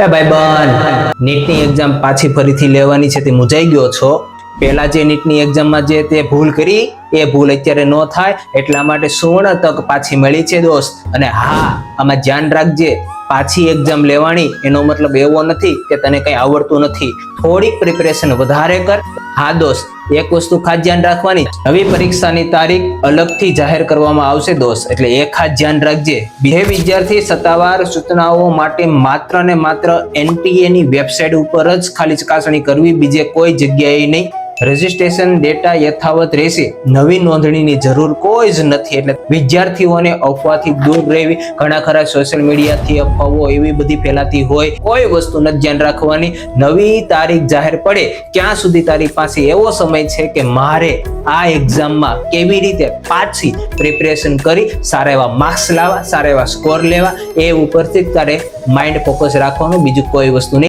એ ભાઈબંધ, નીટની એક્ઝામ પાછી ફરીથી લેવાની છે તે મૂંઝાઈ ગયો છો? પહેલા જે નીટની એક્ઝામમાં જે તે ભૂલ કરી એ ભૂલ અત્યારે ન થાય એટલા માટે સુવર્ણ તક પાછી મળી છે દોસ્ત. અને હા, આમાં ધ્યાન રાખજે, પાછી એક્ઝામ લેવાની એનો મતલબ એવો નથી કે તને કઈ આવડતું નથી. થોડીક પ્રિપેરેશન વધારે કર. હા દોસ્ત, એક વસ્તુ ખાસ ધ્યાન રાખવાની, નવી પરીક્ષાની તારીખ અલગથી જાહેર કરવામાં આવશે દોસ્ત, એટલે એ ખાસ ધ્યાન રાખજે. બે વિદ્યાર્થી સત્તાવાર સૂચનાઓ માટે માત્ર ને માત્ર NTA ની વેબસાઇટ ઉપર જ ખાલી ચકાસણી કરવી, બીજે કોઈ જગ્યાએ નહીં. રજીસ્ટ્રેશન ડેટા યથાવત રહેશે, નવી નોંધણીની જરૂર કોઈ જ નથી. એટલે વિદ્યાર્થીઓને અફવાથી દૂર રહેવી. ઘણા ખરા સોશિયલ મીડિયાથી અફવાઓ એવી બધી ફેલાતી હોય, કોઈ વસ્તુ નથી ધ્યાન રાખવાની. નવી તારીખ જાહેર પડે ક્યાં સુધી તારી પાસે એવો સમય છે કે મારે આ એક્ઝામમાં કેવી રીતે પાછી પ્રિપેરેશન કરી સારા એવા માર્ક્સ લાવવા, સારા એવા સ્કોર લેવા, એ ઉપરથી તારે માઇન્ડ ફોકસ રાખવાનું, બીજું કોઈ વસ્તુ નહીં.